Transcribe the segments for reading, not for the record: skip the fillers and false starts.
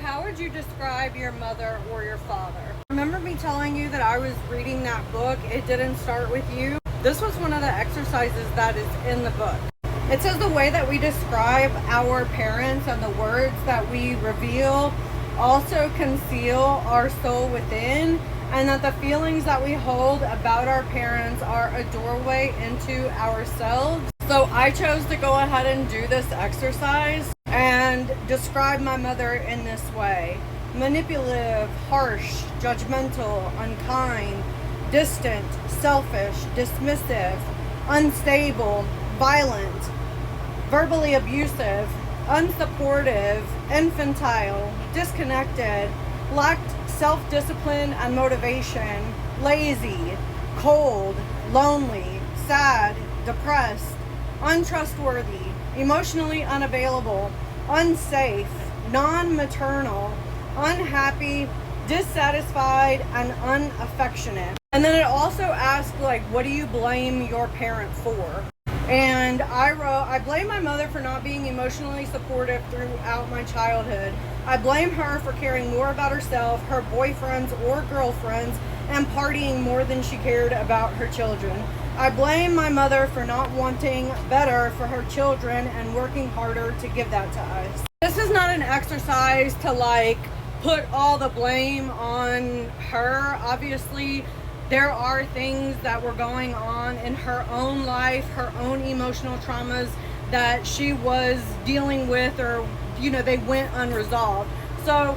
how would you describe your mother or your father? Remember me telling you that I was reading that book, It Didn't Start With You? This was one of the exercises that is in the book. It says the way that we describe our parents and the words that we reveal also conceal our soul within, and that the feelings that we hold about our parents are a doorway into ourselves. So I chose to go ahead and do this exercise and describe my mother in this way: manipulative, harsh, judgmental, unkind, distant, selfish, dismissive, unstable, violent, verbally abusive, unsupportive, infantile, disconnected, lacked self-discipline and motivation, lazy, cold, lonely, sad, depressed, untrustworthy, emotionally unavailable, unsafe, non-maternal, unhappy, dissatisfied, and unaffectionate. And then it also asked, like, what do you blame your parent for? And I wrote, I blame my mother for not being emotionally supportive throughout my childhood. I blame her for caring more about herself, her boyfriends or girlfriends, and partying more than she cared about her children. I blame my mother for not wanting better for her children and working harder to give that to us. This is not an exercise to like put all the blame on her. Obviously, there are things that were going on in her own life, her own emotional traumas that she was dealing with, or, you know, they went unresolved. So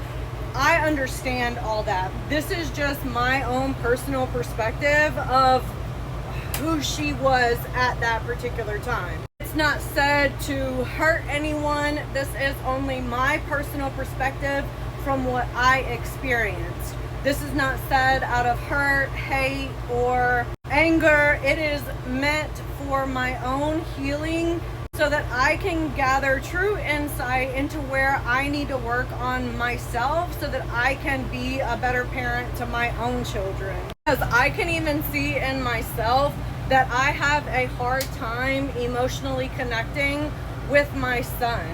I understand all that. This is just my own personal perspective of who she was at that particular time. It's not said to hurt anyone. This is only my personal perspective from what I experienced. This is not said out of hurt, hate, or anger. It is meant for my own healing so that I can gather true insight into where I need to work on myself so that I can be a better parent to my own children. Because I can even see in myself that I have a hard time emotionally connecting with my son.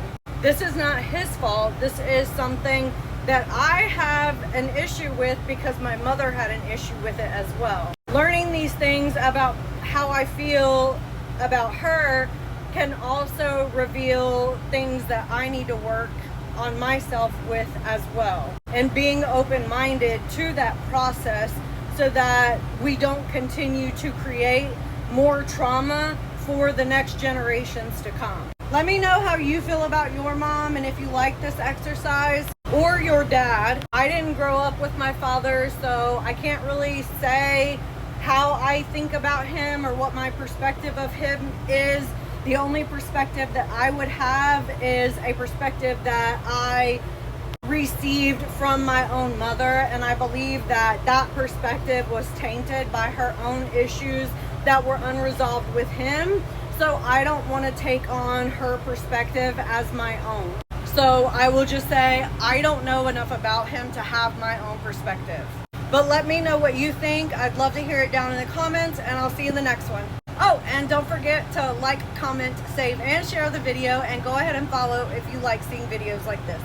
This is not his fault. This is something that I have an issue with because my mother had an issue with it as well. Learning these things about how I feel about her can also reveal things that I need to work on myself with as well. And being open-minded to that process so that we don't continue to create more trauma for the next generations to come. Let me know how you feel about your mom and if you like this exercise, or your dad. I didn't grow up with my father, so I can't really say how I think about him or what my perspective of him is. The only perspective that I would have is a perspective that I received from my own mother, and I believe that that perspective was tainted by her own issues that were unresolved with him. So I don't want to take on her perspective as my own. So I will just say I don't know enough about him to have my own perspective. But let me know what you think. I'd love to hear it down in the comments, and I'll see you in the next one. Oh, and don't forget to like, comment, save, and share the video, and go ahead and follow if you like seeing videos like this.